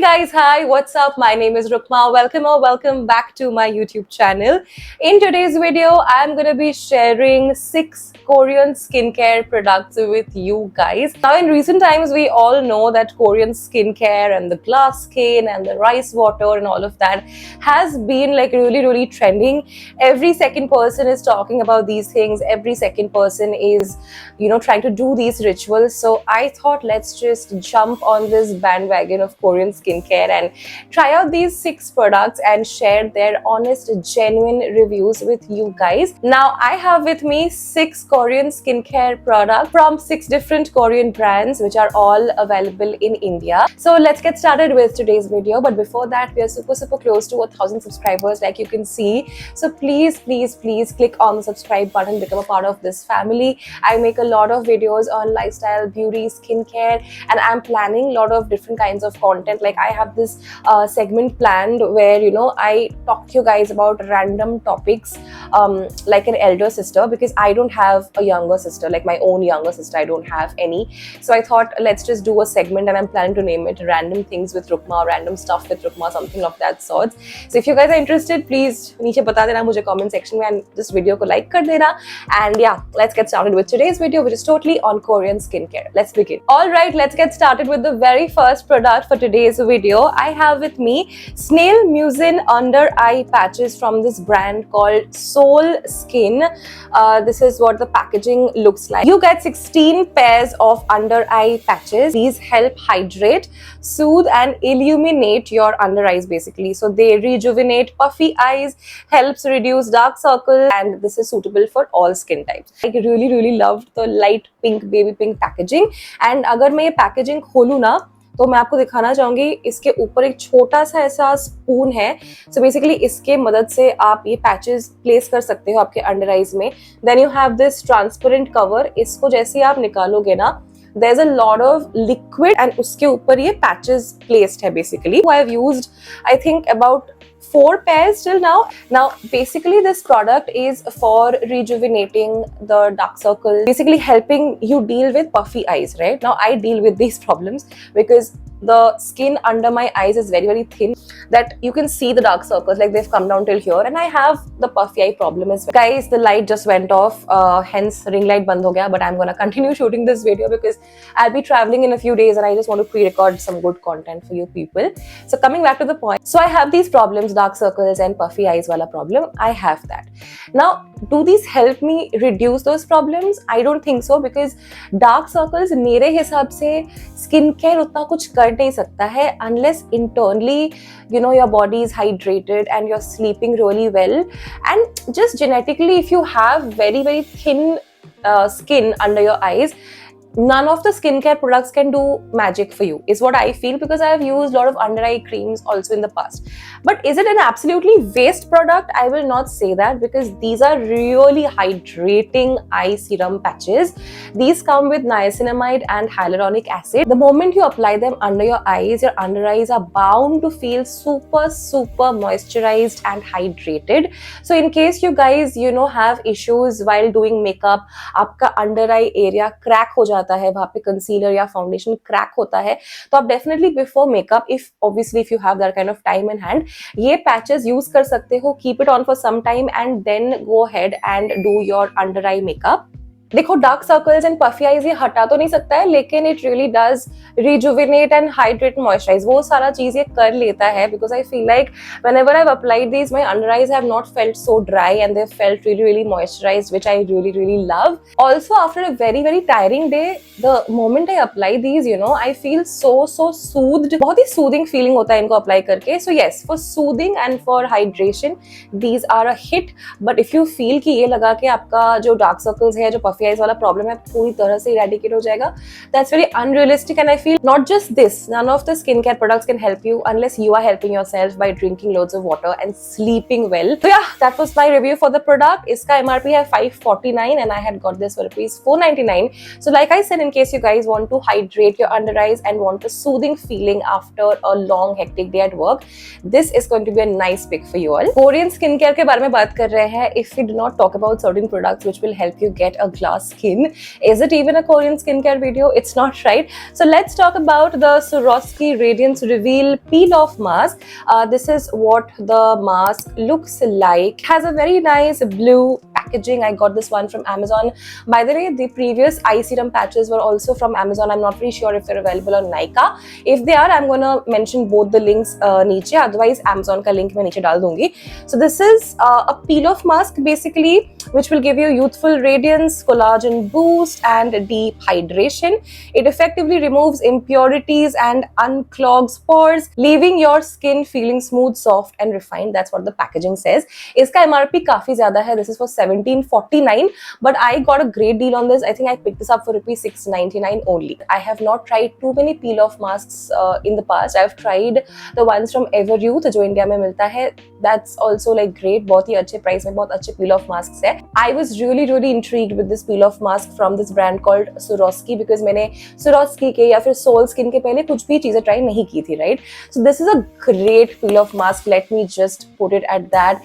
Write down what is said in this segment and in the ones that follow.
guys, hi, what's up? My name is Rukma. Welcome back to my YouTube channel. In today's video, I'm gonna be sharing 6 Korean skincare products with you guys. Now, in recent times, we all know that Korean skincare and the glass skin and the rice water and all of that has been like really trending. Every second person is talking about these things. Every second person is, trying to do these rituals. So I thought let's just jump on this bandwagon of Korean skincare and try out these 6 products and share their honest, genuine reviews with you guys. Now, I have with me 6 Korean skincare products from 6 different Korean brands, which are all available in India. So let's get started with today's video. But before that, we are super close to 1,000 subscribers, like you can see. So please click on the subscribe button, become a part of this family. I make a lot of videos on lifestyle, beauty, skincare, and I'm planning a lot of different kinds of content. Like I have this segment planned where I talk to you guys about random topics, like an elder sister, because I don't have a younger sister, like my own younger sister. I don't have any. So I thought let's just do a segment, and I'm planning to name it Random Things with Rukma, Random Stuff with Rukma, something of that sort. So if you guys are interested, please नीचे बता देना मुझे comment section में, and this video को like कर देना. And yeah, let's get started with today's video, which is totally on Korean skincare. Let's begin. Alright, let's get started with the very first product for today's video. I have with me Snail Mucin under eye patches from this brand called Soul Skin. This is what the packaging looks like. You get 16 pairs of under eye patches. These help hydrate, soothe and illuminate your under eyes basically. So they rejuvenate puffy eyes, helps reduce dark circles, and this is suitable for all skin types. I really loved the light pink, baby pink packaging. And अगर मैं ये packaging खोलूँ ना, तो मैं आपको दिखाना चाहूंगी, इसके ऊपर एक छोटा सा ऐसा स्पून है. सो बेसिकली इसके मदद से आप ये पैचेस प्लेस कर सकते हो आपके अंडर आइज में. Then you have this transparent cover. इसको जैसे आप निकालोगे ना, there's a lot of liquid and उसके ऊपर ये patches placed है basically. I have used I think about 4 pairs till now. Now basically this product is for rejuvenating the dark circles, basically helping you deal with puffy eyes, right? Now I deal with these problems because the skin under my eyes is very thin, that you can see the dark circles, like they've come down till here, and I have the puffy eye problem as well. Guys, the light just went off, hence ring light band ho gaya, but I'm gonna continue shooting this video because I'll be traveling in a few days and I just want to pre-record some good content for you people. So coming back to the point, so I have these problems, dark circles and puffy eyes wala problem. I have that. Now, do these help me reduce those problems? I don't think so, because dark circles मेरे हिसाब से skin care उतना कुछ कर नहीं सकता है unless internally your body is hydrated and you're sleeping really well. And just genetically, if you have very thin skin under your eyes, none of the skincare products can do magic for you, is what I feel, because I have used a lot of under eye creams also in the past. But is it an absolutely waste product? I will not say that, because these are really hydrating eye serum patches. These come with niacinamide and hyaluronic acid. The moment you apply them under your under eyes are bound to feel super moisturized and hydrated. So in case you guys have issues while doing makeup, आपका under eye area crack हो जाता है, वहाँ पे concealer या foundation crack होता है, तो आप definitely before makeup, if you have that kind of time in hand, ये पैचेस यूज कर सकते हो. Keep it on for some time and then go ahead and do your under eye makeup. देखो, dark circles and puffy eyes ये हटा तो नहीं सकता है, लेकिन it really does rejuvenate and hydrate, moisturize, वो सारा चीज ये कर लेता है. Because I feel like whenever I've applied these, my under eyes have not felt so dry and they've felt really moisturized, which I really love. Also, after a very tiring day, the moment I apply these, I feel so soothed. बहुत ही soothing feeling होता है इनको apply करके. So yes, for soothing and for hydration, these are a hit. But if you feel कि ये लगा के आपका जो dark circles है, जो puffy eyes वाला problem है, पूरी तरह से eradicate हो जाएगा, that's very unrealistic. And I feel not just this, none of the skincare products can help you unless you are helping yourself by drinking loads of water and sleeping well. So yeah, that was my review for the product. इसका MRP है 549 and I had got this for rupees 499. So like I said, in case you guys want to hydrate your under eyes and want a soothing feeling after a long hectic day at work, this is going to be a nice pick for you all. Korean skincare के बारे में बात कर रहे हैं. If we do not talk about certain products which will help you get a glass skin. Is it even a Korean skincare video? It's not, right? So let's talk about the Swarovski Radiance Reveal Peel Off Mask. This is what the mask looks like. It has a very nice blue packaging. I got this one from Amazon. By the way, the previous eye serum patches were also from Amazon. I'm not really sure if they're available on Nykaa. If they are, I'm gonna mention both the links नीचे. Otherwise, Amazon का link मैं नीचे डाल दूंगी. So this is a peel-off mask basically, which will give you youthful radiance, collagen boost, and deep hydration. It effectively removes impurities and unclogs pores, leaving your skin feeling smooth, soft, and refined. That's what the packaging says. इसका MRP काफी ज़्यादा है. This is for 1749, but I got a great deal on this. I think I picked this up for rupees 699 only. I have not tried too many peel-off masks in the past. I've tried the ones from Everyuth जो India में मिलता है. That's also like great. बहुत ही अच्छे price में बहुत अच्छे peel-off masks है. I was really intrigued with this peel-off mask from this brand called Swarovski because मैंने Swarovski के या फिर Soul Skin के पहले कुछ भी चीजें ट्राई नहीं की थी, right? So this is a great peel-off mask. Let me just put it at that.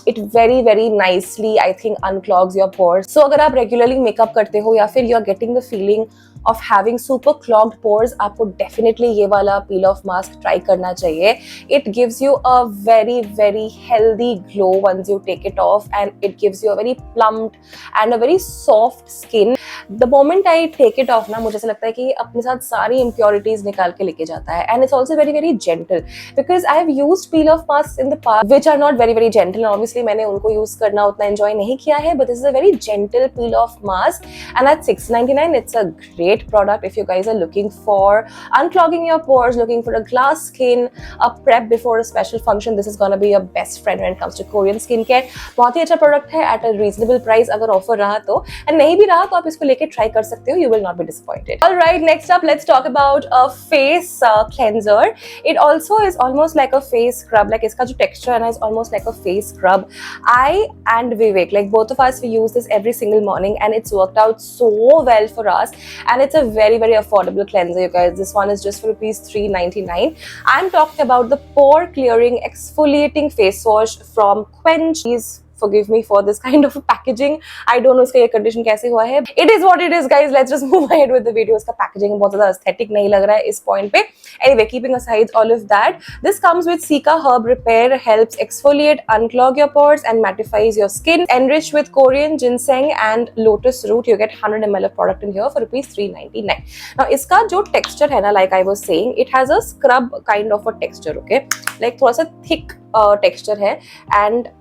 It very nicely, I think, unclogs your pores. So अगर आप regularly makeup करते हो या फिर you're getting the feeling of having super clogged pores, आपको definitely ये वाला peel off mask try करना चाहिए. It gives you a very healthy glow once you take it off, and it gives you a very plumped and a very soft skin. The moment I take it off ना, मुझे ऐसा लगता है कि अपने साथ सारी impurities निकाल के लेके जाता है. And it's also very gentle because I have used peel off masks in the past which are not very gentle, and obviously मैंने उनको use करना उतना enjoy नहीं किया है, but this is a very gentle peel off mask, and at $6.99 it's a great product if you guys are looking for unclogging your pores, looking for a glass skin, a prep before a special function. This is gonna be your best friend when it comes to Korean skincare. बहुत ही अच्छा product है at a reasonable price अगर offer रहा तो, and नहीं भी रहा तो आप इसको लेके try कर सकते हो. You will not be disappointed. Alright, next up let's talk about a face cleanser. It also is almost like a face scrub. Like इसका जो texture है ना is almost like a face scrub. I and Vivek, like both of us, we use this every single morning and it's worked out so well for us, and it's a very affordable cleanser, you guys. This one is just for rupees 399. I'm talking about the pore clearing exfoliating face wash from Quench. Please forgive me for this kind of packaging. I don't know इसका ये condition कैसे हुआ है. It is what it is, guys. Let's just move ahead with the video. इसका packaging बहुत ज़्यादा aesthetic नहीं लग रहा है इस point पे. Anyway, keeping aside all of that, this comes with Cica Herb Repair, helps exfoliate, unclog your pores, and mattifies your skin. Enriched with Korean ginseng and lotus root, you get 100 ml of product in here for rupees 399. Now, इसका जो texture है ना, like I was saying, it has a scrub kind of a texture, okay? Like थोड़ा सा thick texture है, and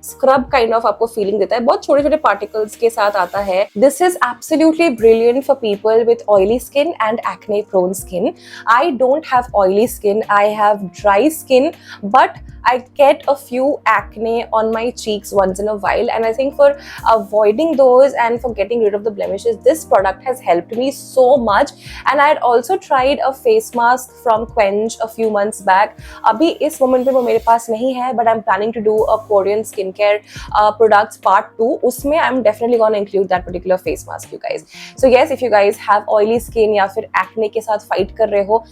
scrub kind of आपको feeling देता है. बहुत छोटे पार्टिकल्स के साथ आता है. This is absolutely brilliant for people with oily skin and acne prone skin. I don't have oily skin, I have dry skin, but I get a few acne on my cheeks once in a while, and I think for avoiding those and for getting rid of the blemishes, this product has helped me so much. And I had also tried a face mask from Quench a few months back. अभी इस moment पे वो मेरे पास नहीं है, but I'm planning to do a Korean skincare products part 2. उसमें I'm definitely gonna include that particular face mask, you guys. So yes, if you guys have oily skin या फिर acne के साथ fight कर रहे हो,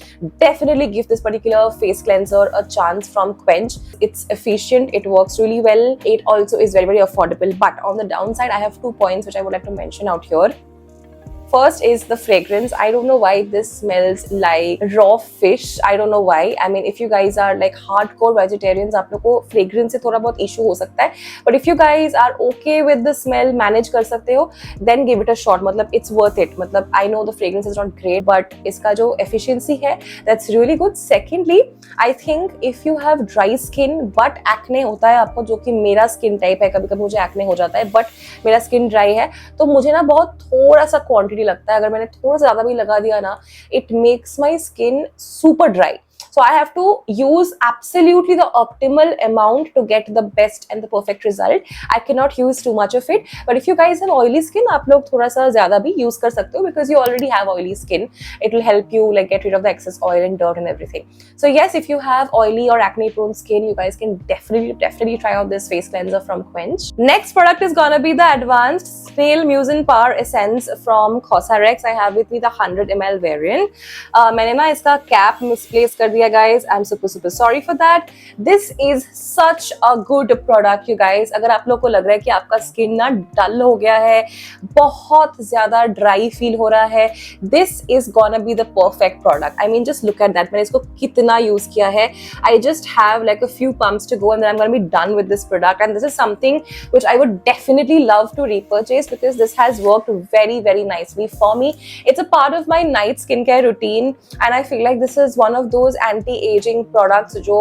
definitely give this particular face cleanser a chance from Quench. It's efficient, it works really well, it also is very affordable. But on the downside, I have 2 points which I would like to mention out here. First is the fragrance. I don't know why this smells like raw fish. I don't know why. I mean, if you guys are like hardcore vegetarians, आप लोग को fragrance से थोड़ा बहुत issue हो सकता है. But if you guys are okay with the smell, manage कर सकते हो, then give it a shot. मतलब it's worth it. मतलब I know the fragrance is not great, but इसका जो efficiency है, that's really good. Secondly, I think if you have dry skin but acne होता है आपको, जो कि मेरा skin type है, कभी-कभी मुझे acne हो जाता है, but मेरा skin dry है, तो मुझे ना बहुत थोड़ा सा quantity लगता है. अगर मैंने थोड़ा सा ज्यादा भी लगा दिया ना, it makes my skin super dry. So I have to use absolutely the optimal amount to get the best and the perfect result. I cannot use too much of it. But if you guys have oily skin, आप लोग थोड़ा सा ज्यादा भी use कर सकते हो because you already have oily skin. It will help you like get rid of the excess oil and dirt and everything. So yes, if you have oily or acne prone skin, you guys can definitely try out this face cleanser from Quench. Next product is gonna be the advanced Snail Mucin Power Essence from Cosrx. I have with me the 100 ml variant. मैंने ना इसका cap misplace कर दिया लिया guys. I'm super sorry for that. This is such a good product you guys. अगर आप लोग को लग रहा है कि आपका स्किन ना डल हो गया है, बहुत ज्यादा ड्राई फील हो रहा है, this is gonna be the perfect product. I mean just look at that. मैंने इसको कितना यूज किया है. I just have like a few pumps to go and then I'm gonna be done with this product, and this is something which I would definitely love to repurchase because this has worked very nicely for me. It's a part of my night skincare routine, and I feel like this is one of those anti-aging products जो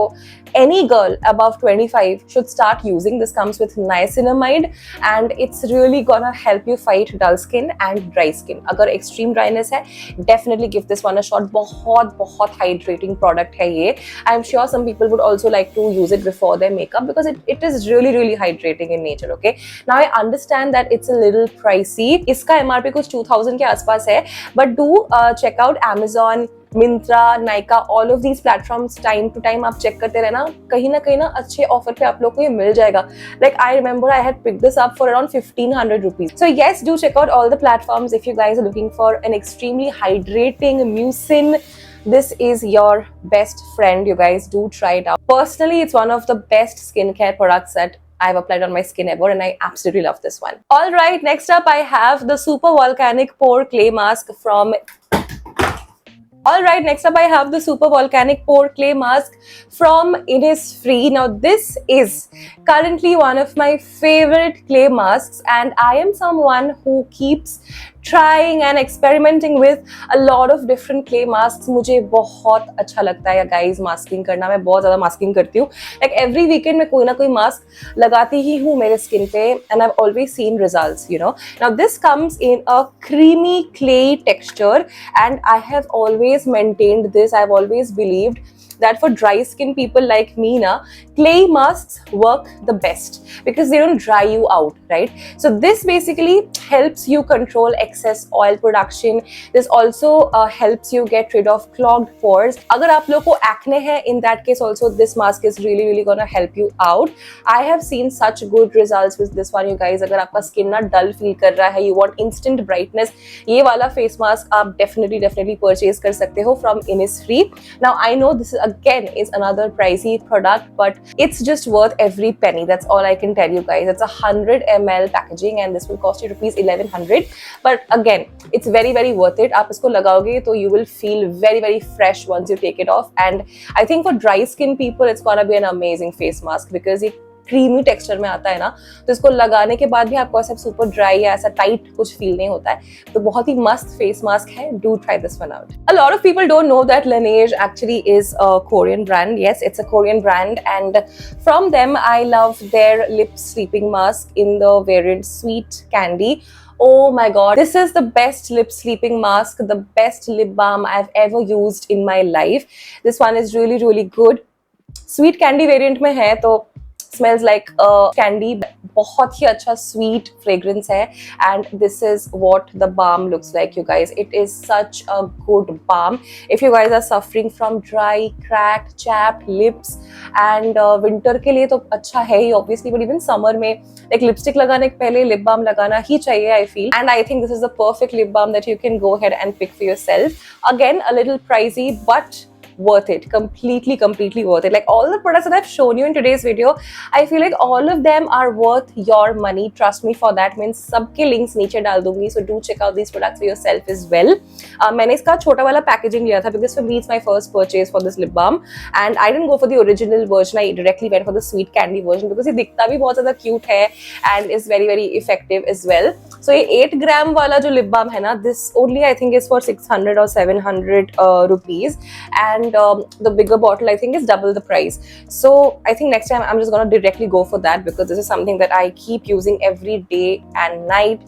any girl above 25 should start using. This comes with niacinamide and it's really gonna help you fight dull skin and dry skin. अगर extreme dryness है, definitely give this one a shot. बहुत hydrating product है ये. I'm sure some people would also like to use it before their makeup because it is really hydrating in nature. Okay, now I understand that it's a little pricey. इसका MRP कुछ 2000 के आसपास है, but do check out Amazon, Myntra, Nykaa, all of these platforms. Time to time आप check करते रहना, कहीं ना अच्छे ऑफर पे आप लोग को ये मिल जाएगा. Like I remember I had picked this up for around 1500 rupees. So yes, do check out all the platforms if you guys are looking for an extremely hydrating mucin. This is your best friend, you guys. Do try it out. Personally, it's one of the best skincare products that I've applied on my skin ever, and I absolutely love this one. All right, next up I have the Super Volcanic Pore Clay Mask from Alright, next up I have the Super Volcanic Pore Clay Mask from Innisfree. Now this is currently one of my favorite clay masks, and I am someone who keeps trying and experimenting with a lot of different clay masks. मुझे बहुत अच्छा लगता है guys masking करना. मैं बहुत ज़्यादा masking करती हूँ. Like every weekend मैं कोई ना कोई mask लगाती ही हूँ मेरे skin पे, and I've always seen results, you know. Now this comes in a creamy clay texture, and I have always maintained this. I've always believed that for dry skin people like me na, clay masks work the best because they don't dry you out, right? So this basically helps you control excess oil production. This also helps you get rid of clogged pores. अगर आप लोग को acne है, in that case also this mask is really gonna help you out. I have seen such good results with this one, you guys. अगर आपका skin ना dull feel कर रहा है, you want instant brightness, ये वाला face mask आप definitely purchase कर सकते हो from Innisfree. Now I know this is again is another pricey product, but it's just worth every penny. That's all I can tell you guys. It's 100 ml packaging and this will cost you rupees 1100, but again it's very worth it. आप इसको लगाओगे तो you will feel very fresh once you take it off, and I think for dry skin people it's gonna be an amazing face mask because ये creamy texture में आता है ना, तो इसको लगाने के बाद भी आपको ऐसा सुपर ड्राई या ऐसा टाइट कुछ फील नहीं होता है. तो बहुत ही मस्त फेस मास्क है. Do try this one out. A lot of people don't know that Laneige actually is a Korean brand. Yes, it's a Korean brand, and from them I love their lip sleeping mask in the variant Sweet Candy. Oh my god, this is the best lip sleeping mask, the best lip balm I've ever used in my life. This one is really good. Sweet Candy variant में है तो smells like candy. बहुत ही अच्छा sweet fragrance है, and this is what the balm looks like, you guys. It is such a good balm if you guys are suffering from dry, cracked, chapped lips, and winter के लिए तो अच्छा है ही obviously, but even summer में like lipstick लगाने के पहले lip balm लगाना ही चाहिए, I feel. And I think this is the perfect lip balm that you can go ahead and pick for yourself. Again, a little pricey, but worth it. Completely worth it. Like all the products that I've shown you in today's video, I feel like all of them are worth your money. Trust me for that. Means सबके links नीचे डाल दूंगी, so do check out these products for yourself as well. मैंने इसका छोटा वाला packaging लिया था because for me it's my first purchase for this lip balm, and I didn't go for the original version. I directly went for the Sweet Candy version because ये दिखता भी बहुत ज़्यादा cute है and is very effective as well. So ये 8 gram वाला जो lip balm है ना, this only I think is for 600 or 700 rupees, and the bigger bottle I think is double the price. So I think next time I'm just gonna directly go for that because this is something that I keep using every day and night.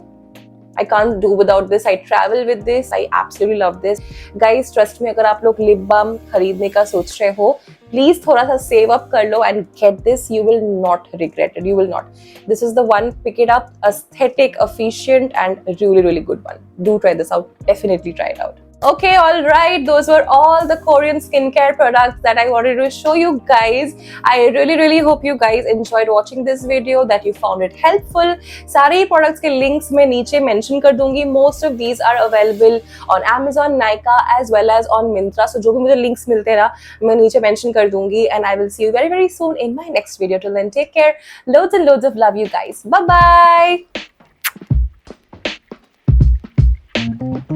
I can't do without this. I travel with this. I absolutely love this. Guys, trust me, अगर आप लोग lip balm खरीदने का सोच रहे हो, please थोड़ा सा save up कर लो and get this. You will not regret it. You will not. This is the one. Pick it up. Aesthetic, efficient, and really good one. Do try this out. Definitely try it out. Okay, all right. Those were all the Korean skincare products that I wanted to show you guys. I really hope you guys enjoyed watching this video, that you found it helpful. सारे products के links मैं नीचे mention कर दूंगी. Most of these are available on Amazon, Nykaa as well as on Myntra. So जो भी मुझे links मिलते हैं ना, मैं नीचे mention कर दूंगी. And I will see you very soon in my next video. Till then, take care. Loads and loads of love, you guys. Bye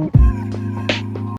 bye.